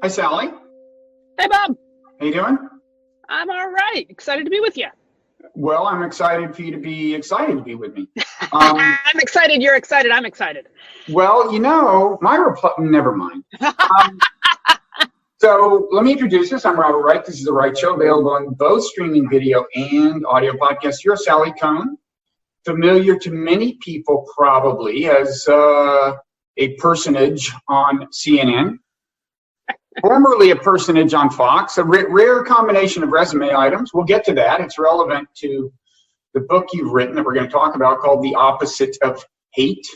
Hi, Sally. Hey, Bob. How you doing? I'm all right. Excited to be with you. Well, I'm excited for you to be excited to be with me. I'm excited. You're excited. I'm excited. Well, my reply, never mind. So let me introduce us. I'm Robert Wright. This is The Wright Show, available on both streaming video and audio podcasts. You're Sally Kohn, familiar to many people probably as a personage on CNN. Formerly a personage on Fox, a rare combination of resume items. We'll get to that. It's relevant to the book you've written that we're going to talk about called The Opposite of Hate.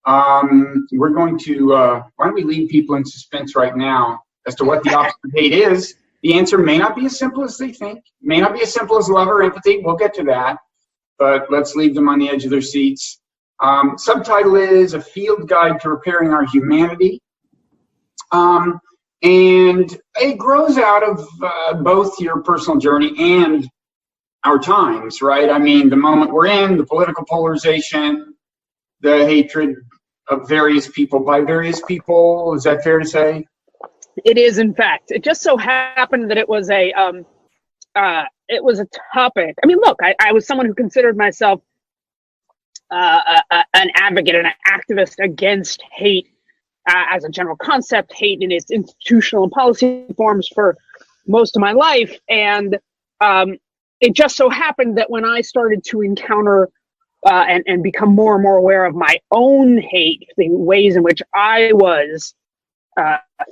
We're going to, why don't we leave people in suspense right now as to what the opposite of hate is. The answer may not be as simple as they think, may not be as simple as love or empathy. We'll get to that, but let's leave them on the edge of their seats. Subtitle is A Field Guide to Repairing Our Humanity. And it grows out of both your personal journey and our times, right? I mean, the moment we're in, the political polarization, the hatred of various people by various people. Is that fair to say? It is, in fact. It just so happened that it was a topic. I mean, look, I was someone who considered myself an advocate and an activist against hate. As a general concept, hate in its institutional and policy forms for most of my life. And it just so happened that when I started to encounter and become more and more aware of my own hate, the ways in which I was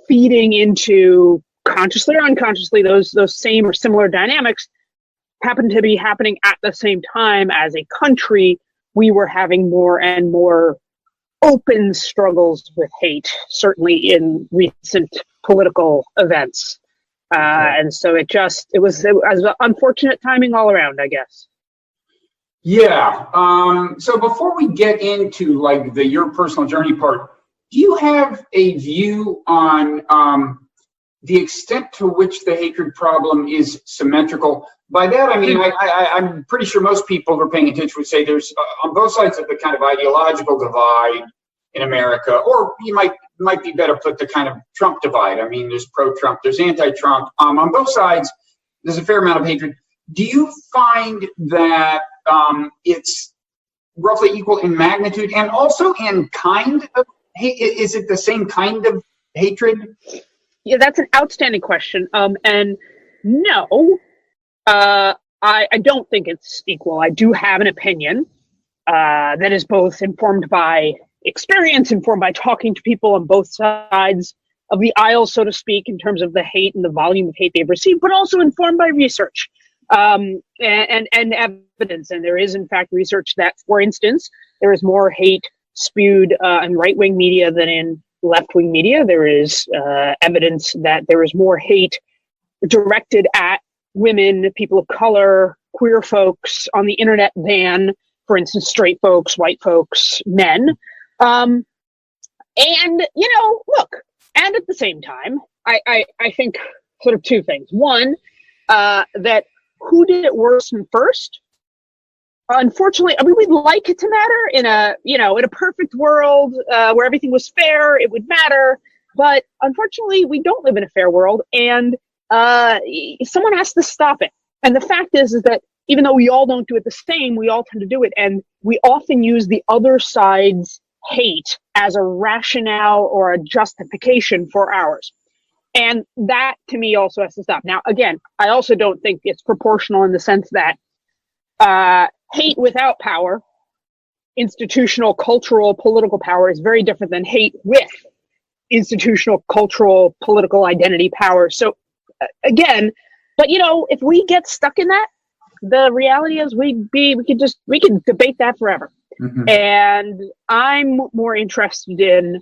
feeding into, consciously or unconsciously, those same or similar dynamics happened to be happening at the same time as a country. We were having more and more open struggles with hate, certainly in recent political events. And so it was unfortunate timing all around, I guess. Yeah. So before we get into like your personal journey part, do you have a view on the extent to which the hatred problem is symmetrical? By that, I mean, I'm pretty sure most people who are paying attention would say there's on both sides of the kind of ideological divide in America, or you might be better put the kind of Trump divide. I mean, there's pro-Trump, there's anti-Trump. On both sides, there's a fair amount of hatred. Do you find that it's roughly equal in magnitude and also in kind of hate? Is it the same kind of hatred? Yeah, that's an outstanding question. And no, I don't think it's equal. I do have an opinion that is both informed by experience, informed by talking to people on both sides of the aisle, so to speak, in terms of the hate and the volume of hate they've received, but also informed by research and evidence. And there is, in fact, research that, for instance, there is more hate spewed in right-wing media than in left-wing media. There is evidence that there is more hate directed at women, people of color, queer folks on the internet than, for instance, straight folks, white folks, men. And, look, and at the same time, I think sort of two things. One, that who did it worse and first? Unfortunately, I mean, we'd like it to matter in a perfect world where everything was fair, it would matter. But unfortunately, we don't live in a fair world, and someone has to stop it. And the fact is that even though we all don't do it the same, we all tend to do it. And we often use the other side's hate as a rationale or a justification for ours. And that, to me, also has to stop. Now, again, I also don't think it's proportional in the sense that hate without power, institutional, cultural, political power, is very different than hate with institutional, cultural, political identity power. So, again, but if we get stuck in that, the reality is we could debate that forever. Mm-hmm. And I'm more interested in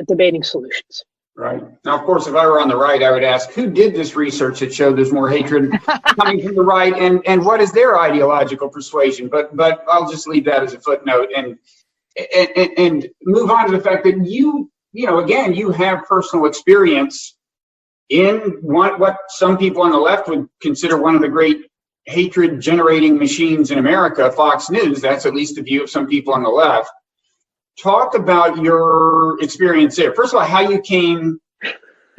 debating solutions. Right. Now, of course, if I were on the right, I would ask, who did this research that showed there's more hatred coming from the right, and what is their ideological persuasion? But I'll just leave that as a footnote and move on to the fact that you have personal experience in what some people on the left would consider one of the great hatred-generating machines in America, Fox News. That's at least the view of some people on the left. talk about your experience there. First of all, how you came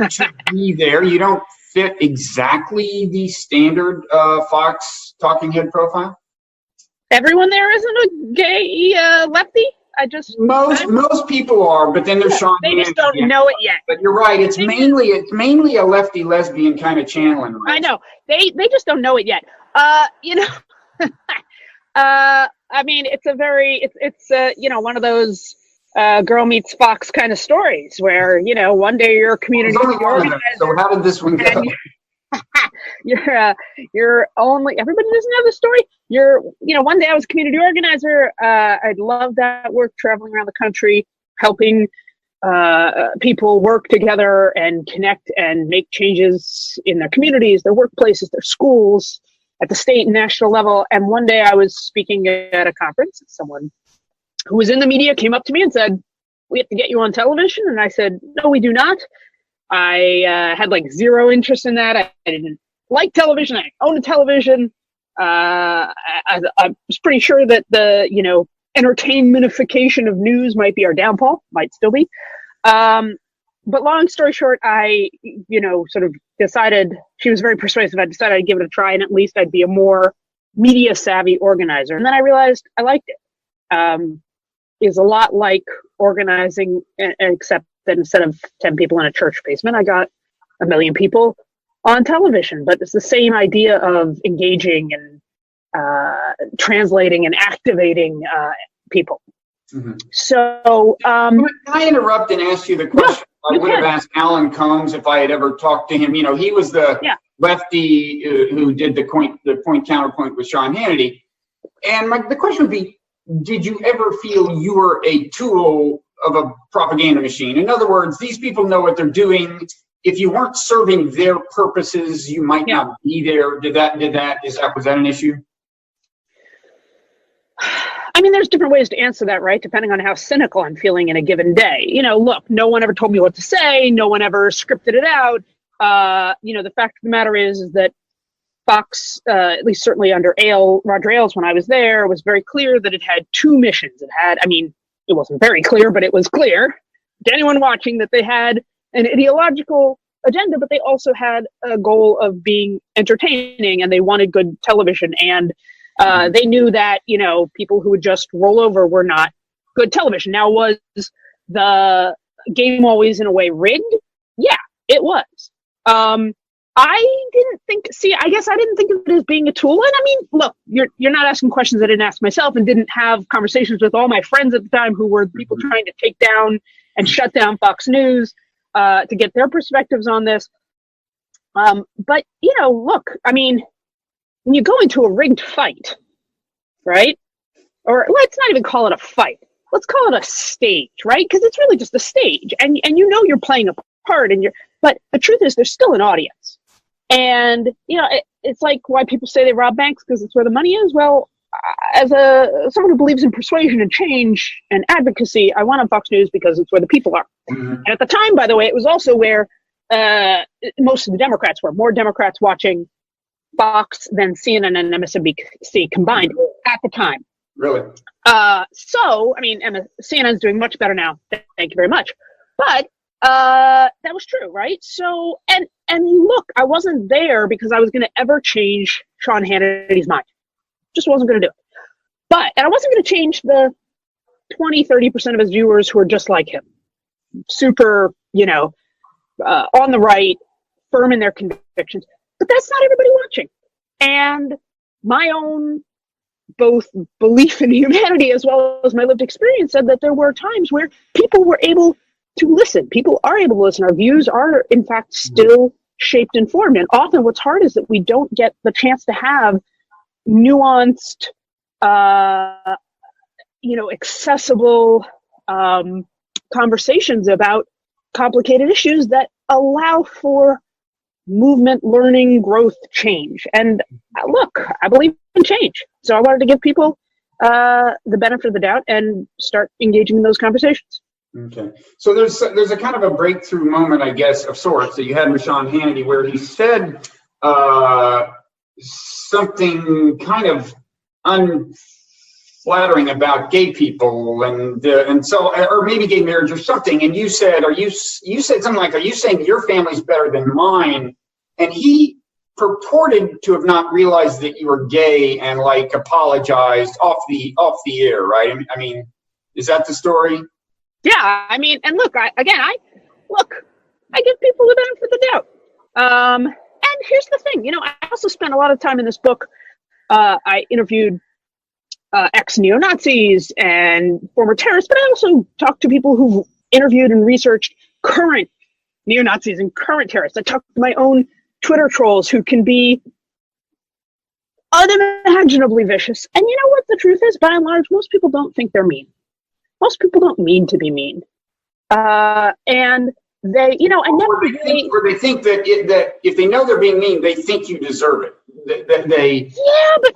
to be there. You don't fit exactly the standard Fox talking head profile. Everyone there isn't a gay lefty. Most people are, but then there's Sean. They just don't know it yet. But you're right. It's mainly a lefty lesbian kind of channeling. Right? I know. They just don't know it yet. You know. I mean, it's one of those girl meets Fox kind of stories where, you know, one day you're a community organizer. So how did this one go? You're only, everybody doesn't know the story. One day I was a community organizer. I loved that work, traveling around the country, helping people work together and connect and make changes in their communities, their workplaces, their schools, at the state and national level. And one day I was speaking at a conference. Someone who was in the media came up to me and said, "We have to get you on television." And I said, "No, we do not." I had like zero interest in that. I didn't like television. I owned a television. I was pretty sure that the, entertainmentification of news might be our downfall, might still be. But long story short, I, sort of decided, she was very persuasive. I decided I'd give it a try, and at least I'd be a more media savvy organizer. And then I realized I liked it. It's a lot like organizing, except that instead of 10 people in a church basement, I got 1 million people on television. But it's the same idea of engaging and translating and activating people. Mm-hmm. So, can I interrupt and ask you the question? I would have asked Alan Combs if I had ever talked to him. He was the lefty who did the point counterpoint with Sean Hannity. And the question would be, did you ever feel you were a tool of a propaganda machine? In other words, these people know what they're doing. If you weren't serving their purposes, you might not be there. Was that an issue? I mean, there's different ways to answer that, right? Depending on how cynical I'm feeling in a given day. Look, no one ever told me what to say. No one ever scripted it out. The fact of the matter is that Fox, at least certainly under Roger Ailes when I was there, was very clear that it had two missions. It wasn't very clear, but it was clear to anyone watching that they had an ideological agenda, but they also had a goal of being entertaining, and they wanted good television. And they knew that, people who would just roll over were not good television. Now, was the game always in a way rigged? Yeah, it was. I guess I didn't think of it as being a tool. And look, you're not asking questions I didn't ask myself, and didn't have conversations with all my friends at the time who were people trying to take down and shut down Fox News to get their perspectives on this. But, look, when you go into a rigged fight, right? Or let's not even call it a fight. Let's call it a stage, right? Because it's really just a stage, and you're playing a part, but the truth is there's still an audience. And, it's like why people say they rob banks, because it's where the money is. Well, as someone who believes in persuasion and change and advocacy, I went on Fox News because it's where the people are. Mm-hmm. And at the time, by the way, it was also where most of the Democrats were. More Democrats watching Fox than CNN and MSNBC combined at the time. Really? CNN's doing much better now. Thank you very much. But that was true, right? So, and look, I wasn't there because I was going to ever change Sean Hannity's mind. Just wasn't going to do it. And I wasn't going to change the 20-30% of his viewers who are just like him. Super, on the right, firm in their convictions. But that's not everybody watching. And my own both belief in humanity as well as my lived experience said that there were times where people were able to listen. People are able to listen. Our views are, in fact, still shaped and formed. And often what's hard is that we don't get the chance to have nuanced, accessible conversations about complicated issues that allow for movement, learning, growth, change. And look, I believe in change. So I wanted to give people the benefit of the doubt and start engaging in those conversations. Okay. So there's a kind of a breakthrough moment, I guess, of sorts that you had with Sean Hannity, where he said something kind of flattering about gay people and so, or maybe gay marriage or something. And you said, you said something like, are you saying your family's better than mine? And he purported to have not realized that you were gay and like apologized off the air, right? I mean, is that the story? Yeah, I mean, and look, I give people the benefit of the doubt. And here's the thing, you know, I also spent a lot of time in this book. I interviewed ex-neo-Nazis and former terrorists, but I also talked to people who've interviewed and researched current neo-Nazis and current terrorists. I talked to my own Twitter trolls who can be unimaginably vicious. And you know what the truth is? By and large, most people don't think they're mean. Most people don't mean to be mean. And they, you know, or they think that if they know they're being mean, they think you deserve it. Yeah, but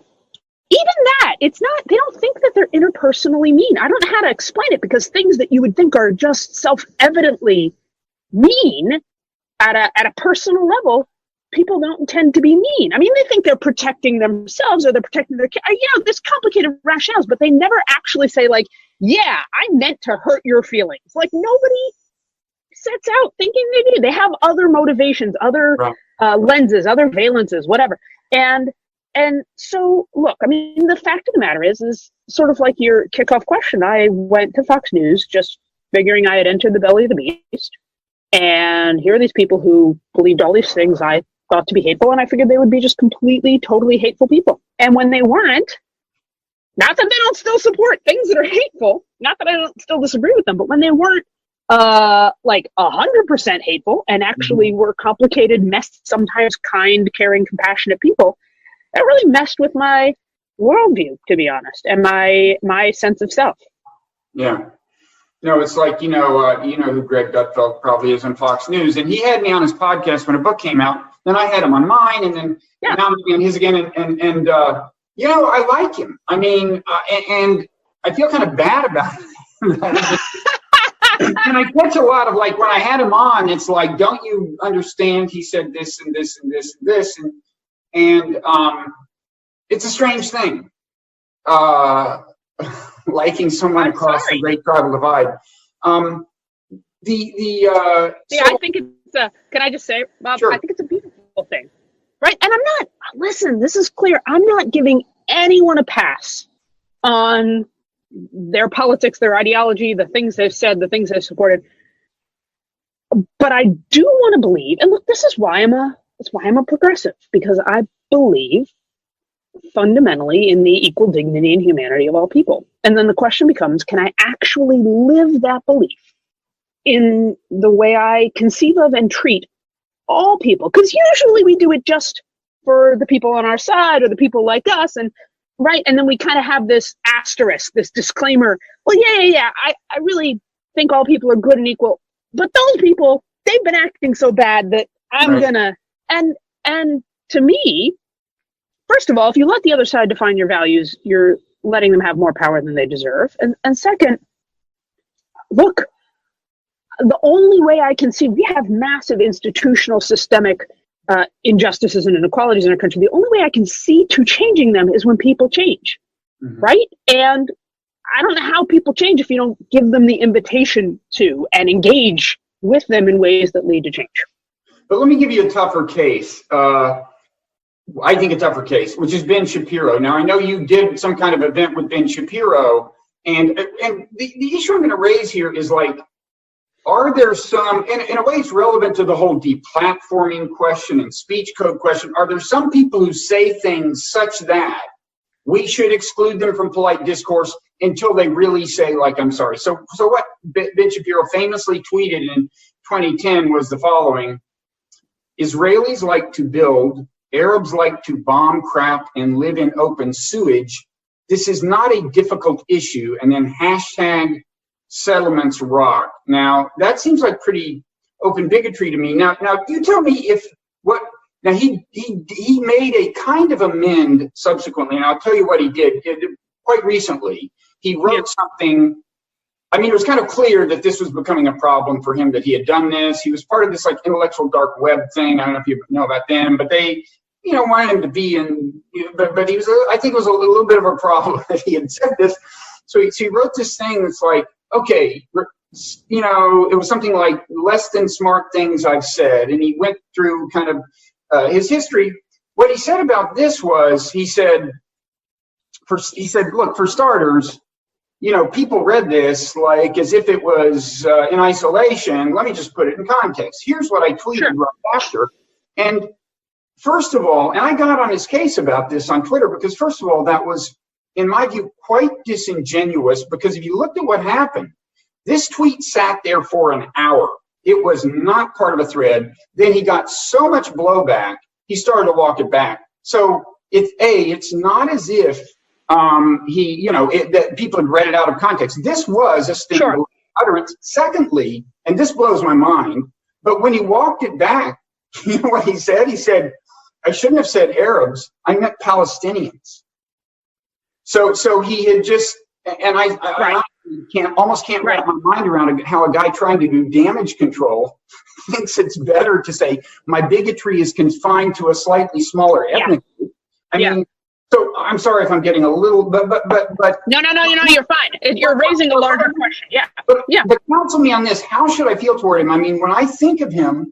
even that, it's not, they don't think that they're interpersonally mean. I don't know how to explain it, because things that you would think are just self-evidently mean at a personal level, people don't intend to be mean. I mean, they think they're protecting themselves or they're protecting their kids. You know, there's complicated rationales, but they never actually say like, yeah, I meant to hurt your feelings. Like, nobody sets out thinking they do. They have other motivations, other lenses, other valences, whatever. And so, look, I mean, the fact of the matter is sort of like your kickoff question. I went to Fox News just figuring I had entered the belly of the beast. And here are these people who believed all these things I thought to be hateful, and I figured they would be just completely, totally hateful people. And when they weren't, not that they don't still support things that are hateful, not that I don't still disagree with them, but when they weren't like 100% hateful and actually were complicated, messed, sometimes kind, caring, compassionate people, that really messed with my worldview, to be honest, and my sense of self. Yeah. No, it's like, you know who Greg Gutfeld probably is on Fox News, and he had me on his podcast when a book came out. Then I had him on mine, and then now I'm on his again, and you know, I like him. I mean, and I feel kind of bad about it. And I catch a lot of, like, when I had him on, it's like, don't you understand? He said this and this and this and this, and it's a strange thing. Liking someone across the great tribal divide. I think it's can I just say, Bob, sure. I think it's a beautiful thing, right? And listen, this is clear. I'm not giving anyone a pass on their politics, their ideology, the things they've said, the things they've supported. But I do want to believe, and look, this is why I'm a progressive, because I believe fundamentally in the equal dignity and humanity of all people. And then the question becomes, can I actually live that belief in the way I conceive of and treat all people? Because usually we do it just for the people on our side or the people like us, and right, and then we kind of have this asterisk, this disclaimer, well, yeah, I really think all people are good and equal, but those people, they've been acting so bad that I'm gonna, and to me, first of all, if you let the other side define your values, you're letting them have more power than they deserve. And second, look, the only way I can see, we have massive institutional systemic injustices and inequalities in our country. The only way I can see to changing them is when people change, right? And I don't know how people change if you don't give them the invitation to and engage with them in ways that lead to change. But let me give you a tougher case. I think a tougher case, which is Ben Shapiro. Now, I know you did some kind of event with Ben Shapiro, and the issue I'm going to raise here is, like, are there some, in a way it's relevant to the whole deplatforming question and speech code question, are there some people who say things such that we should exclude them from polite discourse until they really say, like, I'm sorry? So what Ben Shapiro famously tweeted in 2010 was the following: Israelis like to build, Arabs like to bomb crap and live in open sewage. This is not a difficult issue. And then hashtag settlements rock. Now, that seems like pretty open bigotry to me. Now you tell me if what. Now he made a kind of amend subsequently, and I'll tell you what he did. Quite recently, he wrote something. I mean, it was kind of clear that this was becoming a problem for him, that he had done this. He was part of this, like, intellectual dark web thing. I don't know if you know about them, but they wanted him to be in, but he was, I think it was a little bit of a problem that he had said this. So he wrote this thing that's like, okay, it was something like less than smart things I've said. And he went through kind of his history. What he said about this was, he said, look, for starters, people read this like as if it was in isolation. Let me just put it in context. Here's what I tweeted right after. And first of all, and I got on his case about this on Twitter, because first of all, that was, in my view, quite disingenuous, because if you looked at what happened, this tweet sat there for an hour. It was not part of a thread. Then he got so much blowback, he started to walk it back. So it's not as if that people had read it out of context. This was a statement utterance. Secondly, and this blows my mind, but when he walked it back, you know what he said? He said, I shouldn't have said Arabs, I meant Palestinians. So he had just, and I can't wrap my mind around how a guy trying to do damage control thinks it's better to say my bigotry is confined to a slightly smaller ethnic group. I mean, so I'm sorry if I'm getting a little, but no, you're fine. You're raising a larger question. But counsel me on this. How should I feel toward him? I mean, when I think of him,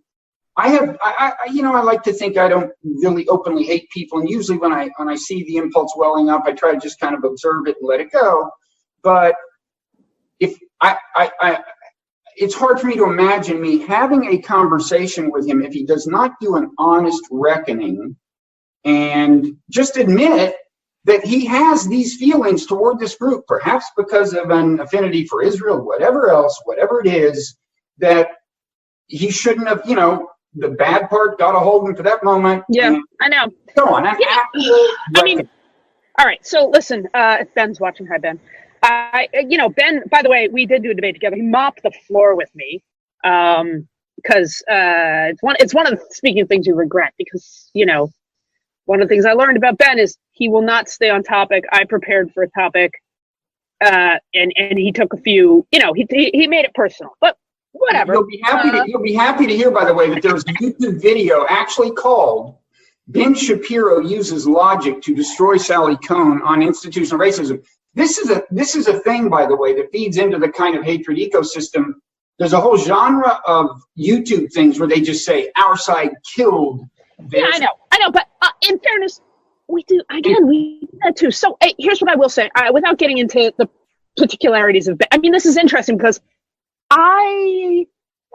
I like to think I don't really openly hate people, and usually when I see the impulse welling up, I try to just kind of observe it and let it go. But if it's hard for me to imagine me having a conversation with him if he does not do an honest reckoning and just admit that he has these feelings toward this group, perhaps because of an affinity for Israel, whatever else, whatever it is, that he shouldn't have, the bad part got a hold of him for that moment. Yeah, I know. Go on. I mean, all right. So listen, if Ben's watching, hi, Ben. Ben, by the way, we did do a debate together. He mopped the floor with me because it's one of the speaking things you regret, because, one of the things I learned about Ben is he will not stay on topic. I prepared for a topic and he took a few, he made it personal, but whatever. You'll be happy to hear, by the way, that there's a YouTube video actually called Ben Shapiro Uses Logic to Destroy Sally Kohn on Institutional Racism. This is a thing, by the way, that feeds into the kind of hatred ecosystem. There's a whole genre of YouTube things where they just say, our side killed this. Yeah, I know, but in fairness, we do that too. So here's what I will say, without getting into the particularities of Ben. I mean, this is interesting because I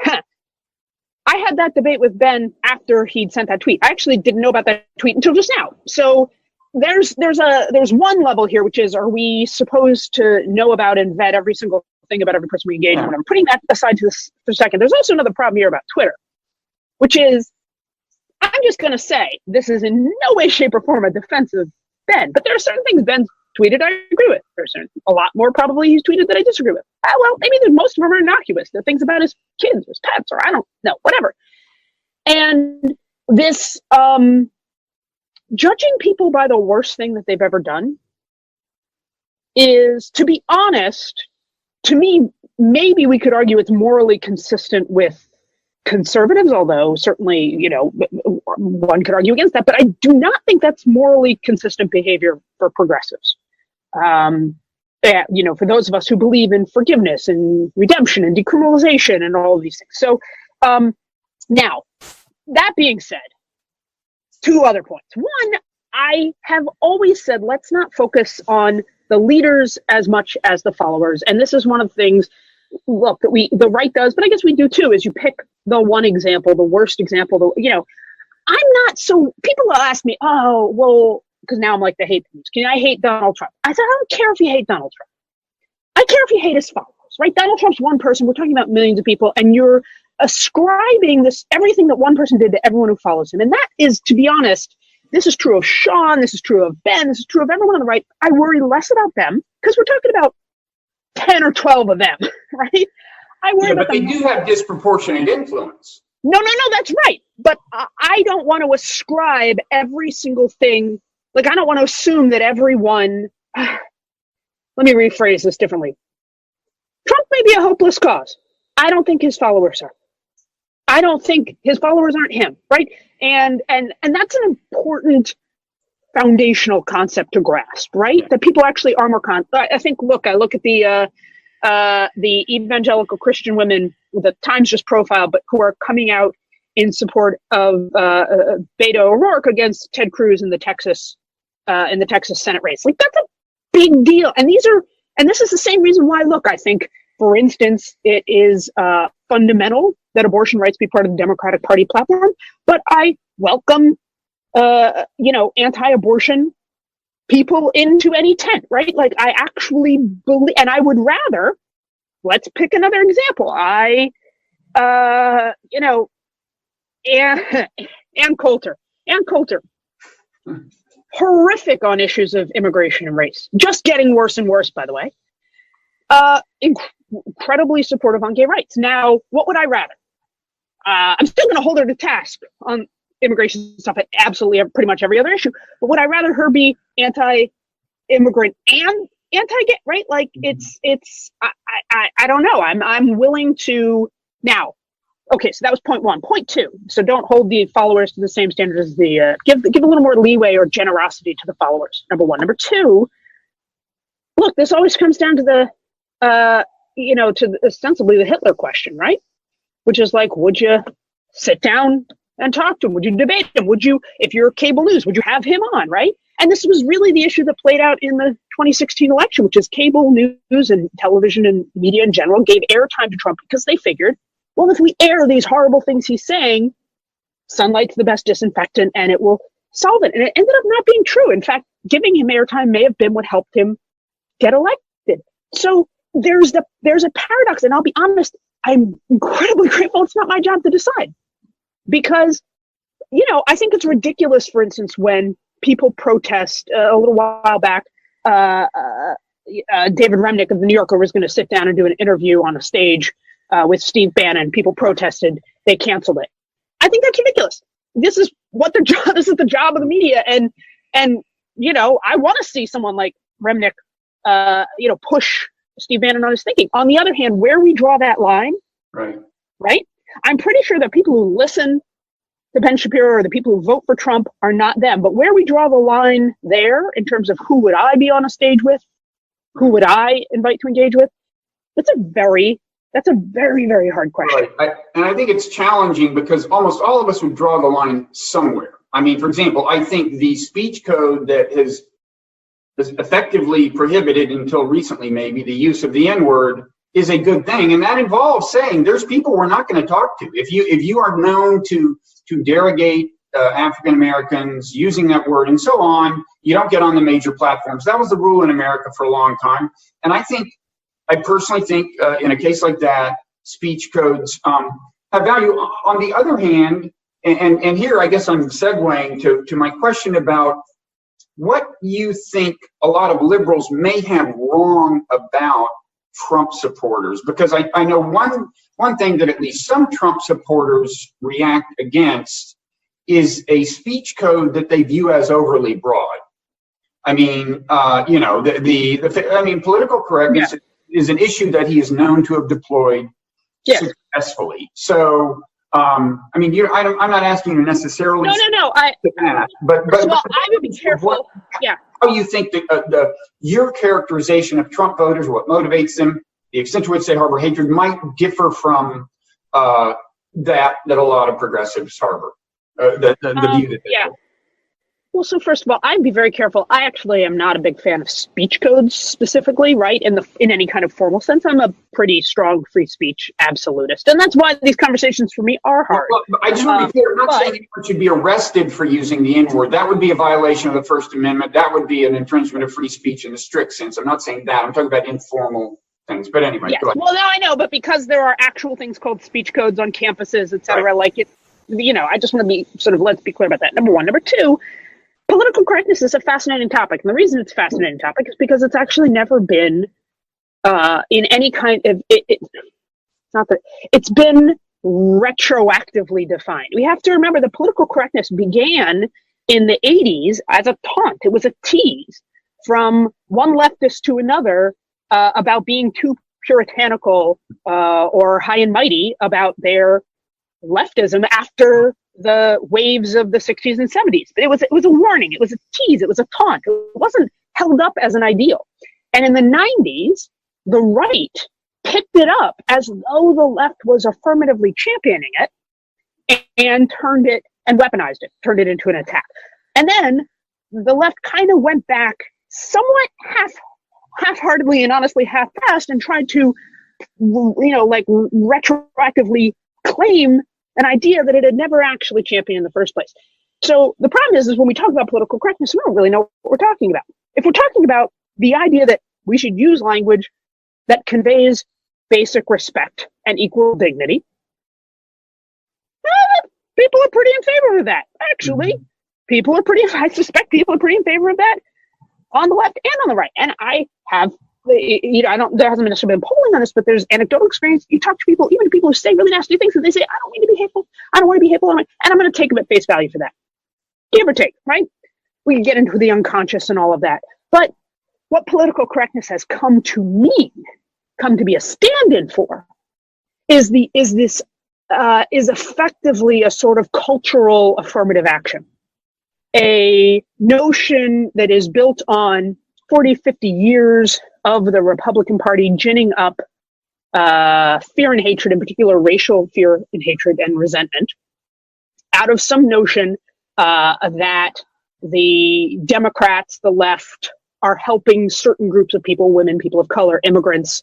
had that debate with Ben after he'd sent that tweet. I actually didn't know about that tweet until just now. So there's one level here, which is, are we supposed to know about and vet every single thing about every person we engage in? I'm putting that aside for a second. There's also another problem here about Twitter, which is, I'm just going to say, this is in no way, shape, or form a defense of Ben, but there are certain things Ben's tweeted I agree with. There's a lot more probably he's tweeted that I disagree with. Well, maybe most of them are innocuous. They're things about his kids, his pets, or I don't know, whatever. And this judging people by the worst thing that they've ever done is, to be honest, to me, maybe we could argue it's morally consistent with conservatives, although certainly, one could argue against that, but I do not think that's morally consistent behavior for progressives. For those of us who believe in forgiveness and redemption and decriminalization and all of these things. So now, that being said, two other points. One, I have always said, let's not focus on the leaders as much as the followers. And this is one of the things, look, that the right does, but I guess we do too, is you pick the one example, the worst example, I'm not so, people will ask me, oh, well, because now I'm like the hate news. Can I hate Donald Trump? I said, I don't care if you hate Donald Trump. I care if you hate his followers, right? Donald Trump's one person. We're talking about millions of people, and you're ascribing everything that one person did to everyone who follows him. And that is, to be honest, this is true of Sean, this is true of Ben, this is true of everyone on the right. I worry less about them because we're talking about 10 or 12 of them, right? I worry about them. But they do have disproportionate influence. No, that's right. But I don't want to ascribe every single thing. Like, I don't want to assume that everyone, let me rephrase this differently. Trump may be a hopeless cause. I don't think his followers are. I don't think his followers aren't him, right? And that's an important foundational concept to grasp, right? That people actually are more I think, look, I look at the evangelical Christian women the Times just profiled, but who are coming out in support of Beto O'Rourke against Ted Cruz in the Texas Senate race. Like, that's a big deal. And this is the same reason why, look, I think, for instance, it is fundamental that abortion rights be part of the Democratic Party platform, but I welcome anti-abortion people into any tent, right? Like, I actually believe, and I would rather, let's pick another example. Ann Coulter, horrific on issues of immigration and race, just getting worse and worse, by the way. Incredibly supportive on gay rights. Now, what would I rather? I'm still going to hold her to task on immigration stuff at absolutely pretty much every other issue. But would I rather her be anti-immigrant and anti-gay? Right? Like, I don't know. I'm willing to now. Okay, so that was point one. Point two. So don't hold the followers to the same standard as the give a little more leeway or generosity to the followers. Number one. Number two. Look, this always comes down to ostensibly the Hitler question, right? Which is like, would you sit down and talk to him? Would you debate him? Would you, if you're cable news, would you have him on, right? And this was really the issue that played out in the 2016 election, which is cable news and television and media in general gave airtime to Trump because they figured, well, if we air these horrible things he's saying, sunlight's the best disinfectant and it will solve it. And it ended up not being true. In fact, giving him airtime may have been what helped him get elected. So there's a paradox, and I'll be honest, I'm incredibly grateful it's not my job to decide. Because, I think it's ridiculous, for instance, when people protest a little while back, David Remnick of the New Yorker was going to sit down and do an interview on a stage with Steve Bannon. People protested, they canceled it. I think that's ridiculous. This is the job of the media. And I want to see someone like Remnick, push Steve Bannon on his thinking. On the other hand, where we draw that line, right? I'm pretty sure that people who listen to Ben Shapiro or the people who vote for Trump are not them. But where we draw the line there in terms of who would I be on a stage with, who would I invite to engage with, that's a very, very hard question. Right. And I think it's challenging because almost all of us would draw the line somewhere. I mean, for example, I think the speech code that has effectively prohibited until recently maybe the use of the N-word is a good thing, and that involves saying there's people we're not going to talk to. If you are known to derogate African Americans using that word and so on, you don't get on the major platforms. That was the rule in America for a long time, and I personally think in a case like that, speech codes have value. On the other hand, and here I guess I'm segueing to my question about what you think a lot of liberals may have wrong about Trump supporters, because I know one thing that at least some Trump supporters react against is a speech code that they view as overly broad. I mean, political correctness is an issue that he is known to have deployed successfully. So, I'm not asking you necessarily. No. But I would be careful. How you think your characterization of Trump voters, what motivates them, the extent to which they harbor hatred, might differ from that a lot of progressives harbor. The view that they have. Well, so first of all, I'd be very careful. I actually am not a big fan of speech codes specifically, right? In any kind of formal sense, I'm a pretty strong free speech absolutist, and that's why these conversations for me are hard. Well, I just want to be clear. I'm not saying anyone should be arrested for using the N-word. That would be a violation of the First Amendment. That would be an infringement of free speech in the strict sense. I'm not saying that. I'm talking about informal things. But anyway, yes. Well, now I know, but because there are actual things called speech codes on campuses, et cetera, like it, I just want to be let's be clear about that. Number one. Number two. Political correctness is a fascinating topic. And the reason it's a fascinating topic is because it's actually never been in any kind of, it's been retroactively defined. We have to remember that political correctness began in the 80s as a taunt. It was a tease from one leftist to another about being too puritanical or high and mighty about their leftism after the waves of the 60s and 70s. But it was a warning. It was a tease. It was a taunt. It wasn't held up as an ideal. And in the 90s, the right picked it up as though the left was affirmatively championing it and turned it and weaponized it, turned it into an attack. And then the left kind of went back somewhat half-heartedly and honestly half-assed and tried to, like retroactively claim an idea that it had never actually championed in the first place. So the problem is when we talk about political correctness, we don't really know what we're talking about. If we're talking about the idea that we should use language that conveys basic respect and equal dignity, people are pretty in favor of that. Actually, I suspect people are pretty in favor of that on the left and on the right. And I have, there hasn't necessarily been polling on this, but there's anecdotal experience. You talk to people, even people who say really nasty things, and they say, I don't mean to be hateful. I don't want to be hateful. And I'm going to take them at face value for that. Give or take, right? We can get into the unconscious and all of that. But what political correctness has come to mean, come to be a stand-in for, is effectively a sort of cultural affirmative action. A notion that is built on 40, 50 years of the Republican Party ginning up fear and hatred, in particular racial fear and hatred and resentment, out of some notion that the Democrats, the left, are helping certain groups of people, women, people of color, immigrants,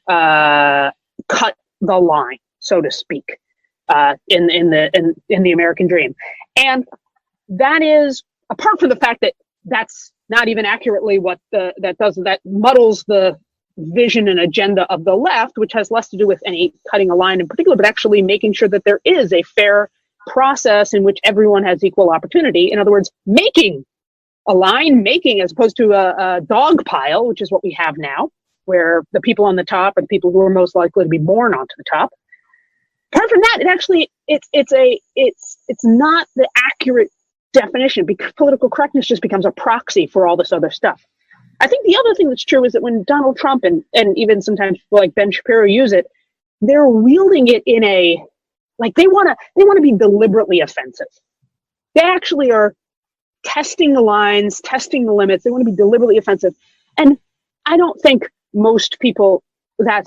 cut the line, so to speak, in the American dream. And that is, apart from the fact that that's not even accurately what that muddles the vision and agenda of the left, which has less to do with any cutting a line in particular, but actually making sure that there is a fair process in which everyone has equal opportunity. In other words, making a line, as opposed to a dog pile, which is what we have now, where the people on the top are the people who are most likely to be born onto the top. Apart from that, it's not the accurate definition, because political correctness just becomes a proxy for all this other stuff. I think the other thing that's true is that when Donald Trump and even sometimes people like Ben Shapiro use it, they're wielding it in a, like, they want to be deliberately offensive. They actually are testing the lines, testing the limits. They want to be deliberately offensive. And I don't think most people, I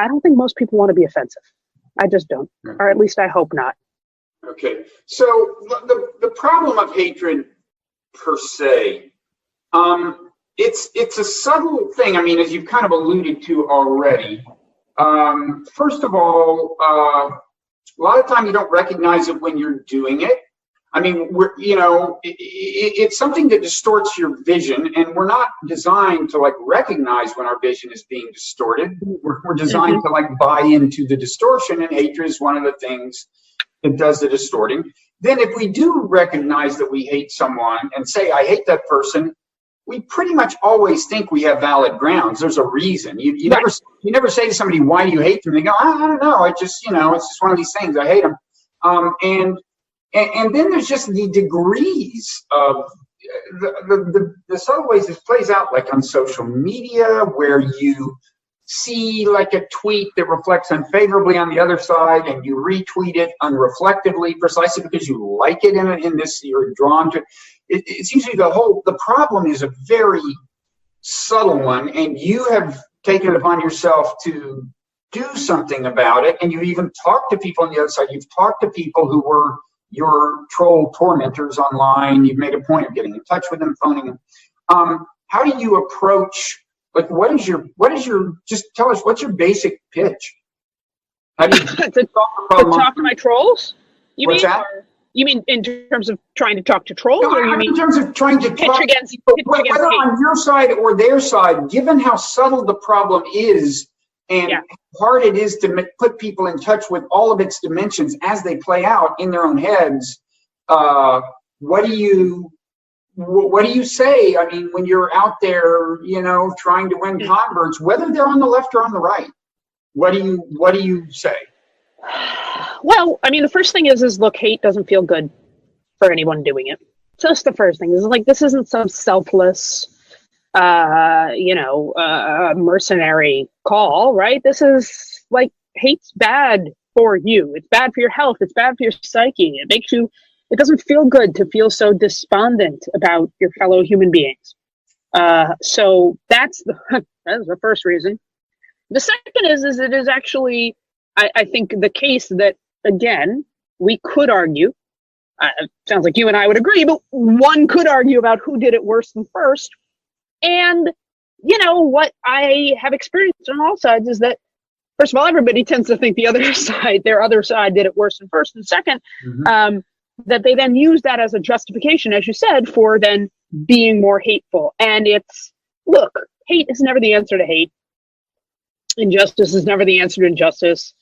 don't think most people want to be offensive. I just don't, or at least I hope not. Okay, so the problem of hatred per se, it's a subtle thing. I mean, as you've kind of alluded to already. First of all, a lot of times you don't recognize it when you're doing it. I mean, it's something that distorts your vision, and we're not designed to like recognize when our vision is being distorted. We're designed to like buy into the distortion, and hatred is one of the things that does the distorting. Then if we do recognize that we hate someone and say, I hate that person, we pretty much always think we have valid grounds. There's a reason. You never say to somebody, why do you hate them? They go, I don't know. It's just one of these things. I hate them. And then there's just the degrees of the subtle ways this plays out, like on social media, where you see like a tweet that reflects unfavorably on the other side, and you retweet it unreflectively, precisely because you like it in this, you're drawn to it. It's usually the problem is a very subtle one, and you have taken it upon yourself to do something about it, and you even talked to people on the other side. You've talked to people who were your troll tormentors online. You've made a point of getting in touch with them, phoning them. How do you approach, like, just tell us, what's your basic pitch? How do you to talk to my trolls? What's that? You mean in terms of trying to talk to trolls? No, or you mean in terms of trying to talk against people, whether on your side or their side, given how subtle the problem is, and how hard it is to put people in touch with all of its dimensions as they play out in their own heads. What do you say? I mean, when you're out there, trying to win converts, whether they're on the left or on the right, what do you say? Well, I mean, the first thing is look, hate doesn't feel good for anyone doing it. Just the first thing is like, this isn't some selfless, mercenary call, right? This is like, hate's bad. for you. It's bad for your health. It's bad for your psyche. It doesn't feel good to feel so despondent about your fellow human beings. So that's the first reason. The second is it is actually, I think, the case that, again, we could argue, it sounds like you and I would agree, but one could argue about who did it worse than first. And, what I have experienced on all sides is that, first of all, everybody tends to think their other side did it worse than first. And second, that they then use that as a justification, as you said, for then being more hateful. And look, hate is never the answer to hate. Injustice is never the answer to injustice.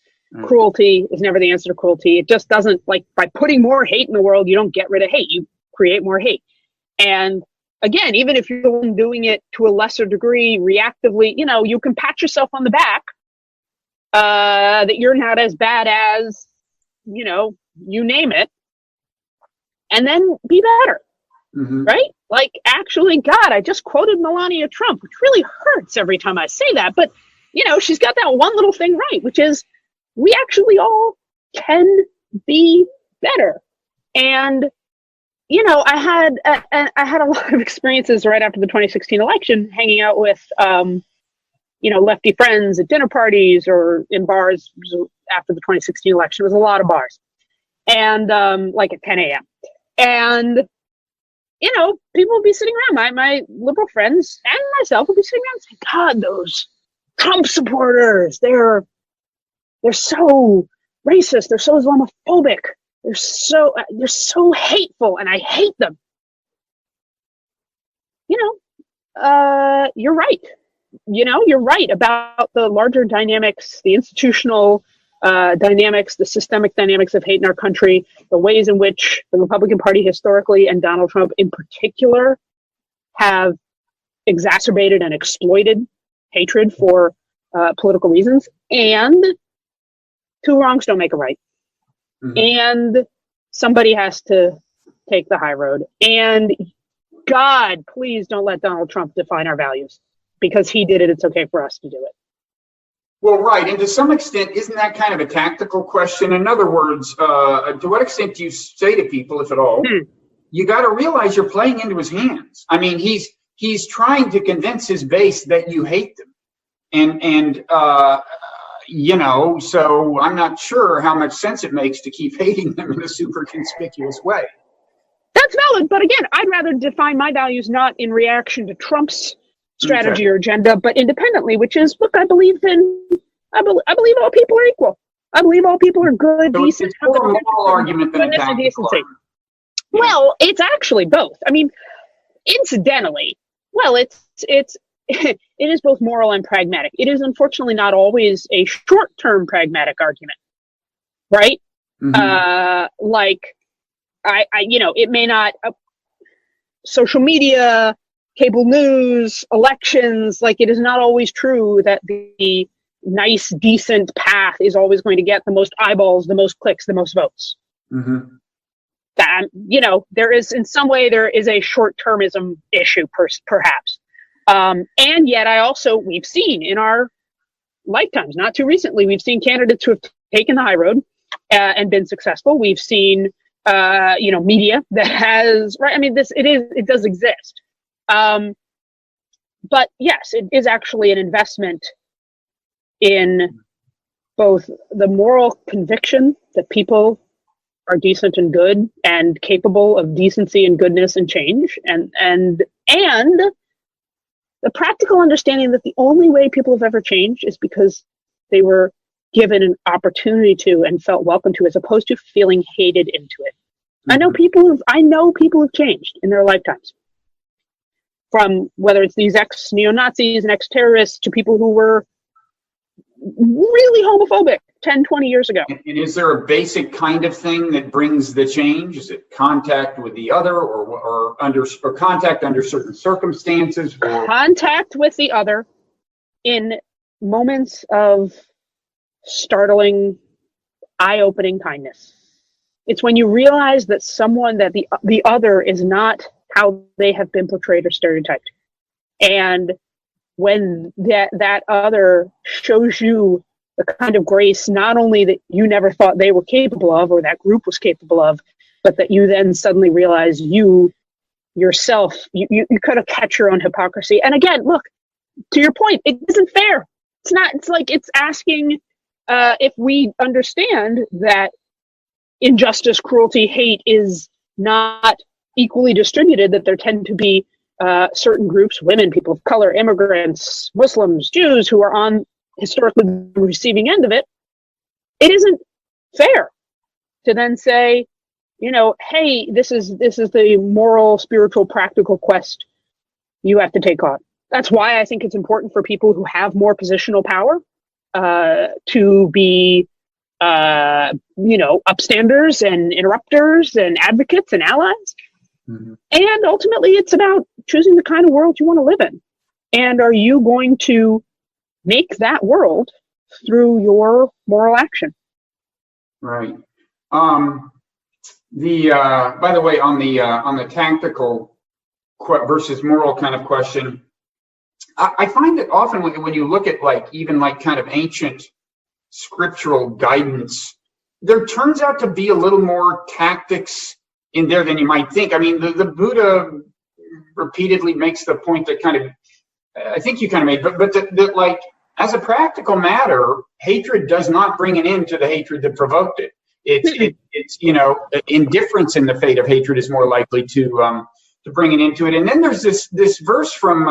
Cruelty is never the answer to cruelty. It just doesn't, by putting more hate in the world, you don't get rid of hate. You create more hate. And again, even if you're the one doing it to a lesser degree, reactively, you can pat yourself on the back that you're not as bad as, you name it, and then be better, right? Actually, God, I just quoted Melania Trump, which really hurts every time I say that. But, she's got that one little thing right, which is we actually all can be better. And, I had a lot of experiences right after the 2016 election, hanging out with, lefty friends at dinner parties or in bars after the 2016 election. It was a lot of bars. And at 10 a.m. And, people would be sitting around, my liberal friends and myself would be sitting around and saying, God, those Trump supporters, they're so racist. They're so Islamophobic. They're so hateful, and I hate them. You're right. You're right about the larger dynamics, the institutional dynamics, the systemic dynamics of hate in our country, the ways in which the Republican Party historically and Donald Trump in particular have exacerbated and exploited hatred for political reasons. And two wrongs don't make a right. And somebody has to take the high road. And God, please don't let Donald Trump define our values. Because he did it, it's okay for us to do it. Well, right. And to some extent, isn't that kind of a tactical question? In other words, to what extent do you say to people, if at all, you got to realize you're playing into his hands? I mean, he's trying to convince his base that you hate them. And so I'm not sure how much sense it makes to keep hating them in a super conspicuous way. That's valid. But again, I'd rather define my values not in reaction to Trump's strategy or agenda, but independently, which is, look, I believe all people are equal. I believe all people are good, so decent. It's more a moral argument than a tactical argument. Well, it's actually both. I mean, incidentally, it is both moral and pragmatic. It is unfortunately not always a short-term pragmatic argument, right? It may not. Social media, cable news, elections, it is not always true that the nice, decent path is always going to get the most eyeballs, the most clicks, the most votes. That, there is, in some way, there is a short-termism issue, perhaps. And yet we've seen in our lifetimes, not too recently, we've seen candidates who have taken the high road and been successful. We've seen, media that has, right? I mean, it does exist. But yes, it is actually an investment in both the moral conviction that people are decent and good and capable of decency and goodness and change, and the practical understanding that the only way people have ever changed is because they were given an opportunity to and felt welcome to, as opposed to feeling hated into it. I know people who've changed in their lifetimes. From whether it's these ex-neo-Nazis and ex-terrorists to people who were really homophobic 10, 20 years ago. And is there a basic kind of thing that brings the change? Is it contact with the other or contact under certain circumstances? Or contact with the other in moments of startling, eye-opening kindness. It's when you realize that the other is not how they have been portrayed or stereotyped. And when that other shows you the kind of grace not only that you never thought they were capable of or that group was capable of, but that you then suddenly realize you yourself, you kind of catch your own hypocrisy. And again, look, to your point, it isn't fair. It's not, it's like it's asking if we understand that injustice, cruelty, hate is not equally distributed, that there tend to be certain groups, women, people of color, immigrants, Muslims, Jews, who are on historically the receiving end of it. It isn't fair to then say, you know, hey, this is the moral, spiritual, practical quest you have to take on. That's why I think it's important for people who have more positional power to be, you know, upstanders and interrupters and advocates and allies. Mm-hmm. And ultimately, it's about choosing the kind of world you want to live in. And are you going to make that world through your moral action? Right. By the way, on the tactical versus moral kind of question, I find that often when you look at even kind of ancient scriptural guidance, there turns out to be a little more tactics in there than you might think. I mean, the Buddha repeatedly makes the point that kind of, I think you kind of made, but that like, as a practical matter, hatred does not bring an end to the hatred that provoked it. It's you know, indifference in the fate of hatred is more likely to bring an end to it. And then there's this verse from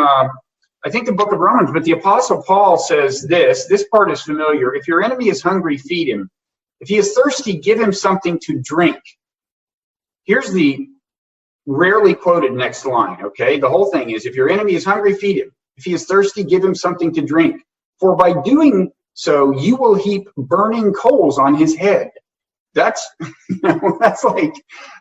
I think the book of Romans, but the Apostle Paul says this part is familiar. If your enemy is hungry, feed him. If he is thirsty, give him something to drink. Here's the rarely quoted next line, okay? The whole thing is, if your enemy is hungry, feed him. If he is thirsty, give him something to drink. For by doing so, you will heap burning coals on his head. That's, that's like,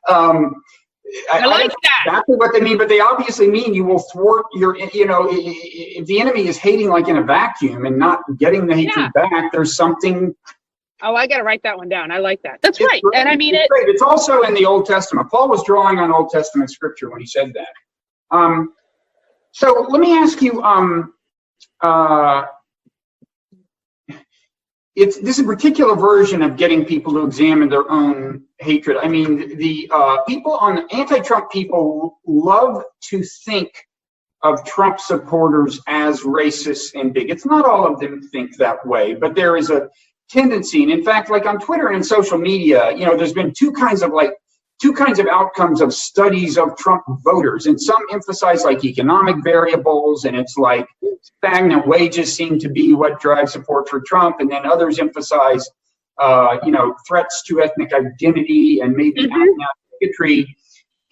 I like that. Exactly what they mean, but they obviously mean you will thwart your, you know, if the enemy is hating like in a vacuum and not getting the hatred back, there's something. Oh, I got to write that one down. I like that. That's right. And I mean, it's also in the Old Testament. Paul was drawing on Old Testament scripture when he said that. So let me ask you, this is a particular version of getting people to examine their own hatred. I mean, the anti-Trump people love to think of Trump supporters as racists and bigots. Not all of them think that way, but there is a tendency. And in fact, like on Twitter and social media, you know, there's been two kinds of outcomes of studies of Trump voters, and some emphasize like economic variables, and it's like stagnant wages seem to be what drives support for Trump, and then others emphasize, you know, threats to ethnic identity and maybe bigotry.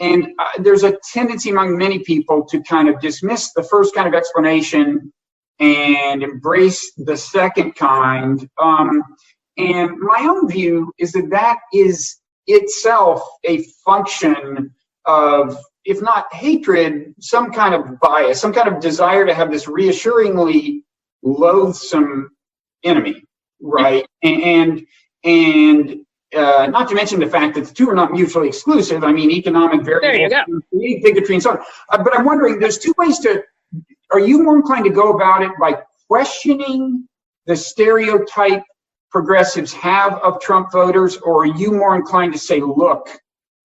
And there's a tendency among many people to kind of dismiss the first kind of explanation and embrace the second kind. And my own view is that is itself a function of, if not hatred, some kind of bias, some kind of desire to have this reassuringly loathsome enemy, right? And not to mention the fact that the two are not mutually exclusive. I mean, economic variables, bigotry, and so on. But I'm wondering, there's two ways to. Are you more inclined to go about it by questioning the stereotype progressives have of Trump voters, or are you more inclined to say, look,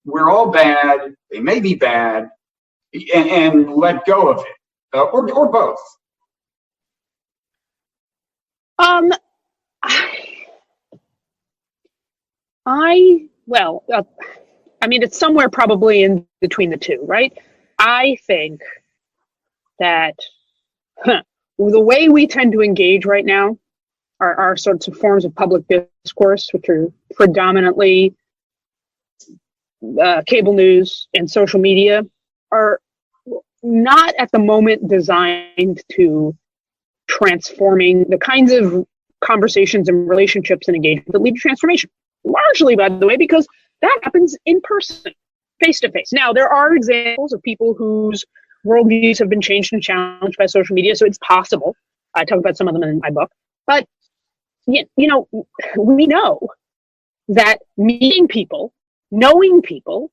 we're all bad, they may be bad, and let go of it, or both? I mean, it's somewhere probably in between the two, right? I think that the way we tend to engage right now are sorts of forms of public discourse, which are predominantly cable news and social media, are not at the moment designed to transforming the kinds of conversations and relationships and engagement that lead to transformation. Largely, by the way, because that happens in person, face to face. Now, there are examples of people whose worldviews have been changed and challenged by social media, so it's possible. I talk about some of them in my book. But, you know, we know that meeting people, knowing people,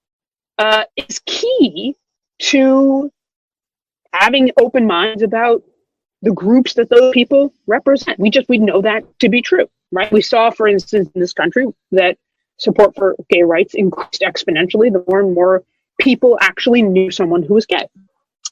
is key to having open minds about the groups that those people represent. We know that to be true. right? We saw, for instance, in this country that support for gay rights increased exponentially the more and more people actually knew someone who was gay.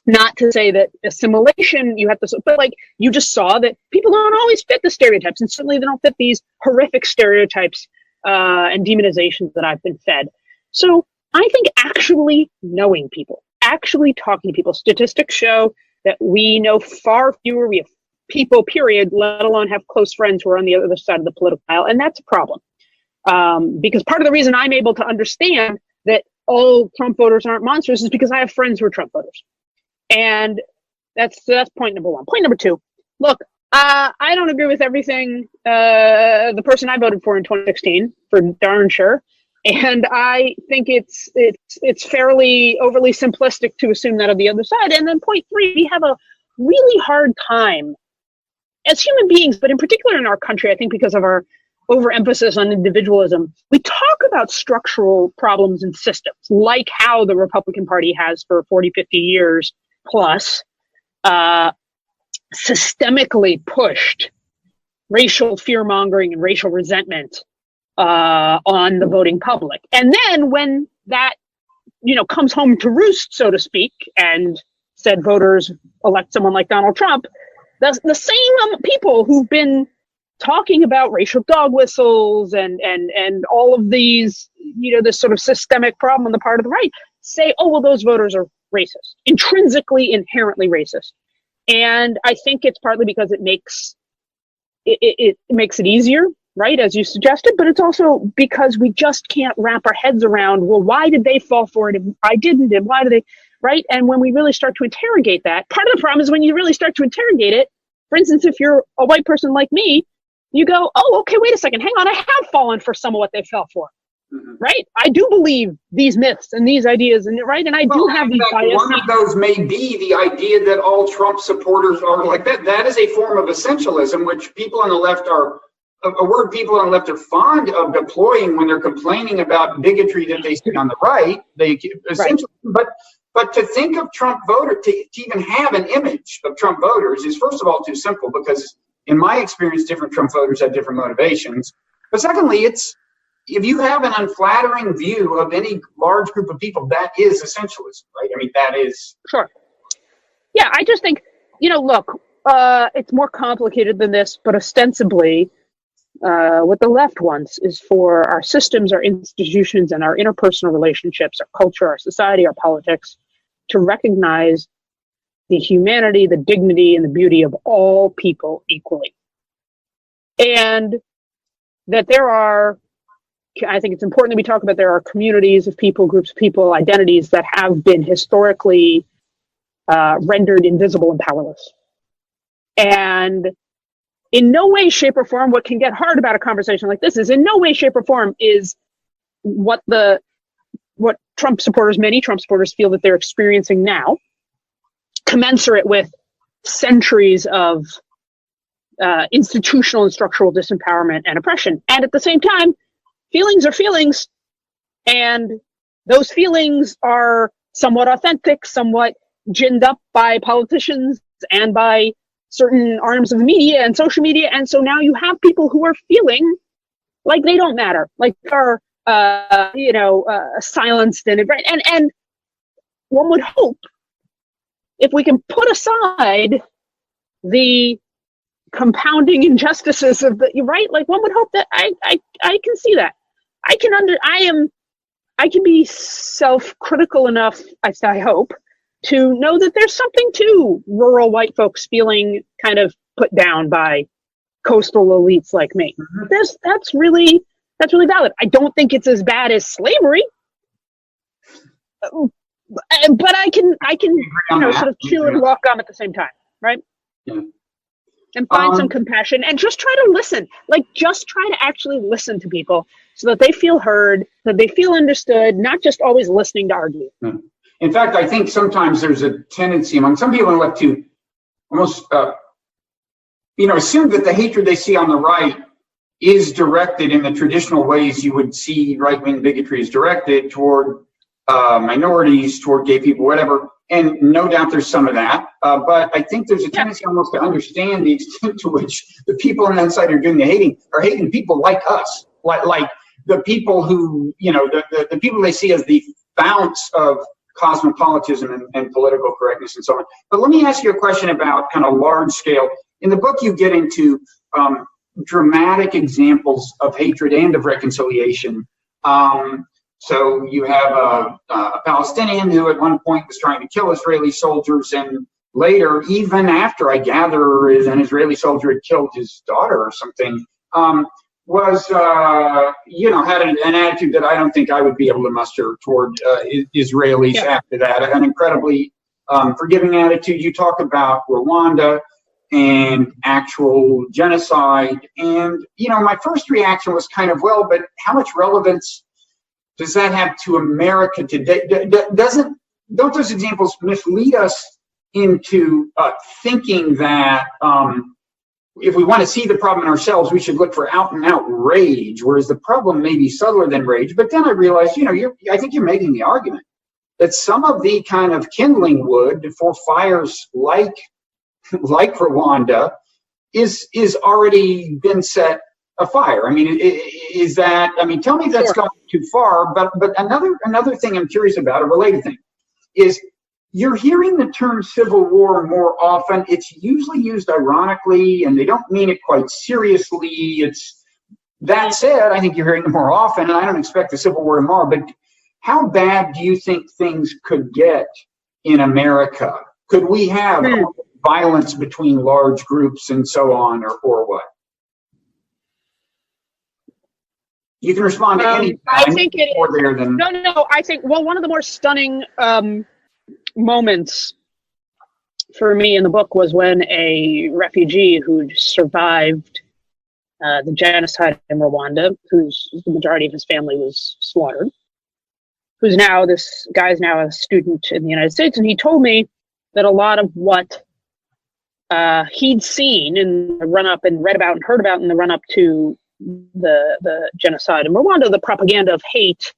Not to say that assimilation, you have to, but like you just saw that people don't always fit the stereotypes, and certainly they don't fit these horrific stereotypes and demonizations that I've been fed. So I think actually knowing people, actually talking to people, statistics show that we know far fewer, we have people, period, let alone have close friends who are on the other side of the political aisle, and that's a problem. Because part of the reason I'm able to understand that all Trump voters aren't monsters is because I have friends who are Trump voters. And that's point number one. Point number two, look, I don't agree with everything the person I voted for in 2016, for darn sure. And I think it's fairly overly simplistic to assume that on the other side. And then point three, we have a really hard time as human beings, but in particular in our country, I think because of our overemphasis on individualism, we talk about structural problems in systems, like how the Republican Party has for 40, 50 years plus systemically pushed racial fear-mongering and racial resentment on the voting public. And then when that, comes home to roost, so to speak, and said voters elect someone like Donald Trump, the same people who've been talking about racial dog whistles and all of these, this sort of systemic problem on the part of the right, say, oh, well, those voters are racist, intrinsically, inherently racist. And I think it's partly because it makes it easier, right, as you suggested, but it's also because we just can't wrap our heads around, well, why did they fall for it and I didn't, and why did they, right? And when we really start to interrogate that, part of the problem is when you really start to interrogate it, for instance, if you're a white person like me, you go, oh, okay, wait a second, hang on, I have fallen for some of what they fell for. Right? I do believe these myths and these ideas, and right, and I do have these biases. One of those may be the idea that all Trump supporters are like that. That is a form of essentialism, which people on the left are fond of deploying when they're complaining about bigotry that they see on the right. Essentially, right. But to think of Trump voter, to even have an image of Trump voters is, first of all, too simple, because in my experience, different Trump voters have different motivations. But secondly, if you have an unflattering view of any large group of people, that is essentialism, right? I mean, that is... Sure. Yeah, I just think, look, it's more complicated than this, but ostensibly, what the left wants is for our systems, our institutions, and our interpersonal relationships, our culture, our society, our politics, to recognize the humanity, the dignity, and the beauty of all people equally. And that I think it's important that we talk about there are communities of people, groups of people, identities that have been historically rendered invisible and powerless. And in no way, shape, or form, what can get hard about a conversation like this is in no way, shape, or form is what Trump supporters, many Trump supporters, feel that they're experiencing now, commensurate with centuries of institutional and structural disempowerment and oppression. And at the same time, feelings are feelings, and those feelings are somewhat authentic, somewhat ginned up by politicians and by certain arms of the media and social media. And so now you have people who are feeling like they don't matter, like are silenced and one would hope, if we can put aside the compounding injustices of right, like one would hope that I can see that. I can be self-critical enough, I hope, to know that there's something to rural white folks feeling kind of put down by coastal elites like me. That's really valid. I don't think it's as bad as slavery, but I can sort of chew and walk gum at the same time, right? Yeah. And find some compassion and just try to listen. Just try to actually listen to people so that they feel heard, that they feel understood, not just always listening to argue. In fact, I think sometimes there's a tendency among some people on the left to almost, assume that the hatred they see on the right is directed in the traditional ways you would see right-wing bigotry is directed toward minorities, toward gay people, whatever. And no doubt there's some of that. But I think there's a tendency almost to understand the extent to which the people on that side are doing the hating are hating people like us, like the people who, the people they see as the founts of cosmopolitanism and political correctness and so on. But let me ask you a question about kind of large scale. In the book, you get into dramatic examples of hatred and of reconciliation. So you have a Palestinian who at one point was trying to kill Israeli soldiers, and later, even after I gather an Israeli soldier had killed his daughter or something, had an attitude that I don't think I would be able to muster toward Israelis after that. An incredibly forgiving attitude. You talk about Rwanda and actual genocide. And, my first reaction was kind of, well, but how much relevance does that have to America today? Don't those examples mislead us into thinking that if we want to see the problem in ourselves, we should look for out and out rage, whereas the problem may be subtler than rage? But then I realized, I think you're making the argument that some of the kind of kindling wood for fires like Rwanda is already been set afire. I mean, tell me if that's gone too far. But another thing I'm curious about, a related thing, is you're hearing the term civil war more often. It's usually used ironically, and they don't mean it quite seriously. That said, I think you're hearing it more often, and I don't expect a civil war tomorrow. But how bad do you think things could get in America? Could we have violence between large groups and so on, or what? You can respond to any time. I think I think, one of the more stunning moments for me in the book was when a refugee who survived the genocide in Rwanda, the majority of his family was slaughtered, this guy's now a student in the United States, and he told me that a lot of what he'd seen in the run-up and read about and heard about in the run-up to the genocide in Rwanda, the propaganda of hate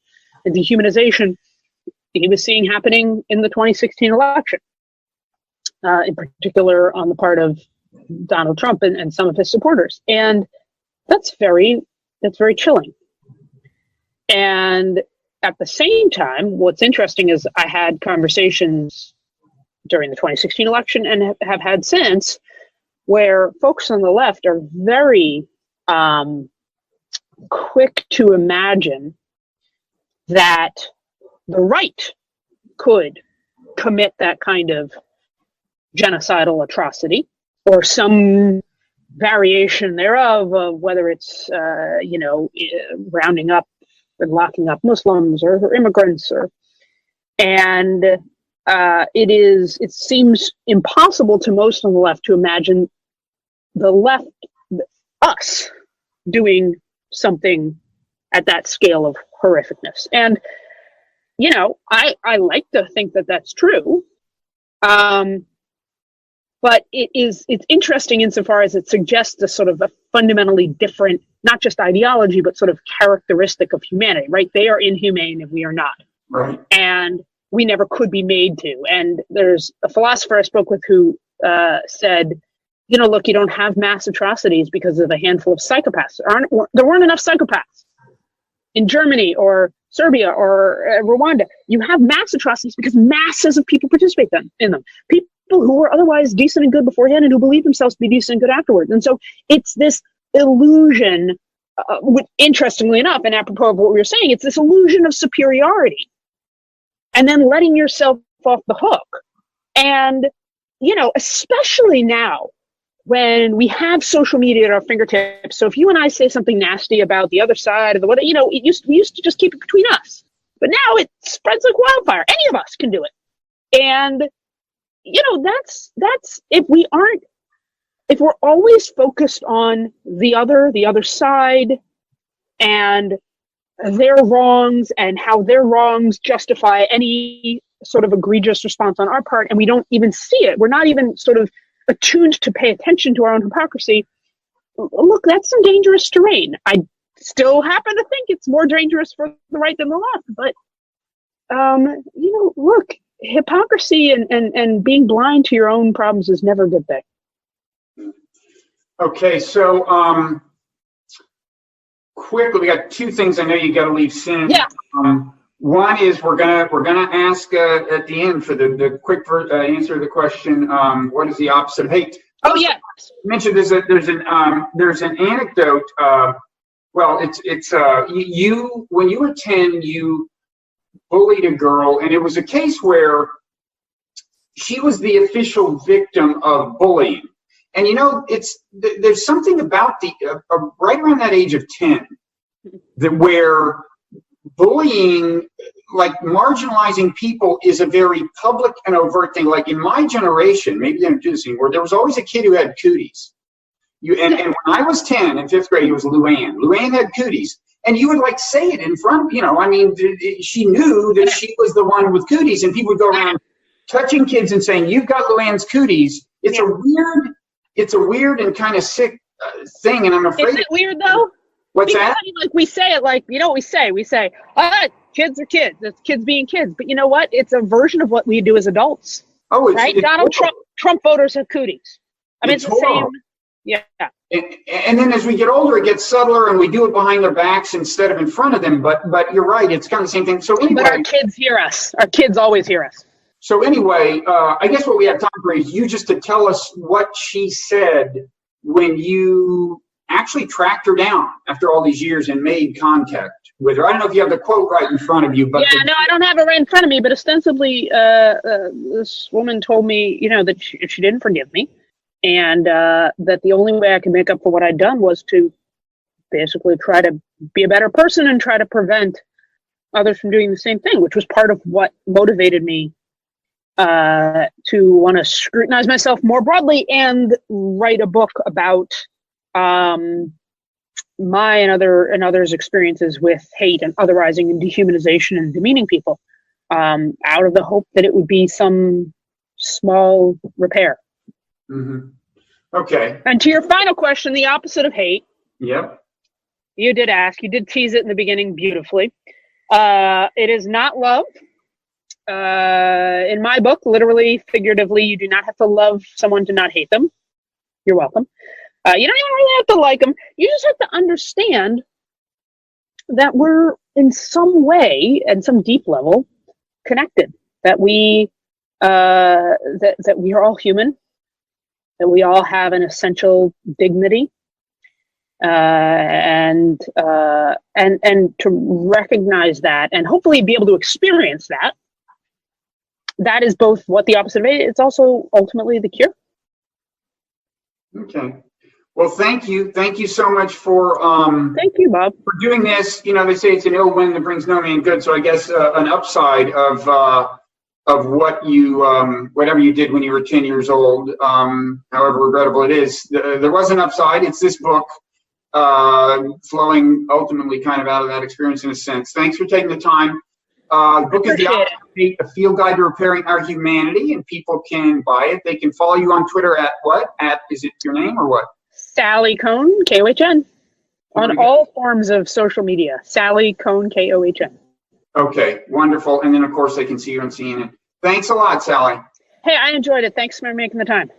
and dehumanization, he was seeing happening in the 2016 election, in particular on the part of Donald Trump and some of his supporters. And that's very chilling. And at the same time, what's interesting is I had conversations during the 2016 election and have had since where folks on the left are very quick to imagine that the right could commit that kind of genocidal atrocity or some variation thereof, of whether it's rounding up and locking up Muslims or immigrants, it seems impossible to most on the left to imagine the left, us, doing something at that scale of horrificness. And I like to think that that's true, but it's interesting insofar as it suggests a sort of a fundamentally different, not just ideology, but sort of characteristic of humanity, right? They are inhumane and we are not. Right. And we never could be made to. And there's a philosopher I spoke with who said, look, you don't have mass atrocities because of a handful of psychopaths. There weren't enough psychopaths in Germany or Serbia or Rwanda. You have mass atrocities because masses of people participate in them. People who were otherwise decent and good beforehand and who believe themselves to be decent and good afterwards. And so it's this illusion, interestingly enough, and apropos of what we were saying, it's this illusion of superiority and then letting yourself off the hook. And, especially now when we have social media at our fingertips. So if you and I say something nasty about the other side of we used to just keep it between us, but now it spreads like wildfire. Any of us can do it. And, that's if we're always focused on the other side and their wrongs and how their wrongs justify any sort of egregious response on our part, and we don't even see it. We're not even sort of attuned to pay attention to our own hypocrisy. Look, that's some dangerous terrain. I still happen to think it's more dangerous for the right than the left, but Look, hypocrisy and being blind to your own problems is never a good thing. Okay, so quickly, we got two things I know you got to leave soon. Yeah. One is we're gonna ask at the end for the quick answer to the question. What is the opposite of hate? Oh yeah. You mentioned there's an anecdote. Well, it's you when you were 10, you bullied a girl, and it was a case where she was the official victim of bullying. And there's something about right around that age of 10 where bullying, like marginalizing people, is a very public and overt thing. Like in my generation, maybe they don't do this anymore, there was always a kid who had cooties. And when I was 10 in fifth grade, it was Luann. Luann had cooties. And you would like say it in front, she knew that she was the one with cooties, and people would go around touching kids and saying, "You've got Luann's cooties." It's a weird and kind of sick thing, and I'm afraid. Is it weird though? What's because, that? Like we say it, like what we say. We say, kids are kids. It's kids being kids. But you know what? It's a version of what we do as adults. Oh, right. Donald Trump voters have cooties. I mean, it's the same. Yeah. And then as we get older, it gets subtler, and we do it behind their backs instead of in front of them. But you're right; it's kind of the same thing. So anyway, but our kids hear us. Our kids always hear us. So anyway, I guess what we have time for is you just to tell us what she said when you actually tracked her down after all these years and made contact with her. I don't know if you have the quote right in front of you, but no, I don't have it right in front of me. But ostensibly, this woman told me, that she didn't forgive me, and that the only way I could make up for what I'd done was to basically try to be a better person and try to prevent others from doing the same thing, which was part of what motivated me to want to scrutinize myself more broadly and write a book about my and others' experiences with hate and otherizing and dehumanization and demeaning people, out of the hope that it would be some small repair. Mm-hmm. Okay. And to your final question, the opposite of hate. Yep. You did tease it in the beginning beautifully. It is not love. In my book, literally, figuratively, you do not have to love someone to not hate them. You're welcome. You don't even really have to like them. You just have to understand that we're in some way, at some deep level, connected. That we that we are all human. That we all have an essential dignity, and to recognize that, and hopefully be able to experience that. That is both what the opposite of it. It's also ultimately the cure. Okay. Well, thank you. Thank you so much for thank you, Bob, for doing this. They say it's an ill wind that brings no man good. So I guess an upside of what you whatever you did when you were 10 years old, however regrettable it is, there was an upside. It's this book flowing ultimately kind of out of that experience in a sense. Thanks for taking the time. The book is The Opposite of Hate, A Field Guide to Repairing Our Humanity, and people can buy it. They can follow you on Twitter at what? Is it your name or what? Sally Kohn, Kohn, on all forms of social media. Sally Kohn, Kohn. Okay, wonderful. And then, of course, they can see you on CNN. Thanks a lot, Sally. Hey, I enjoyed it. Thanks for making the time.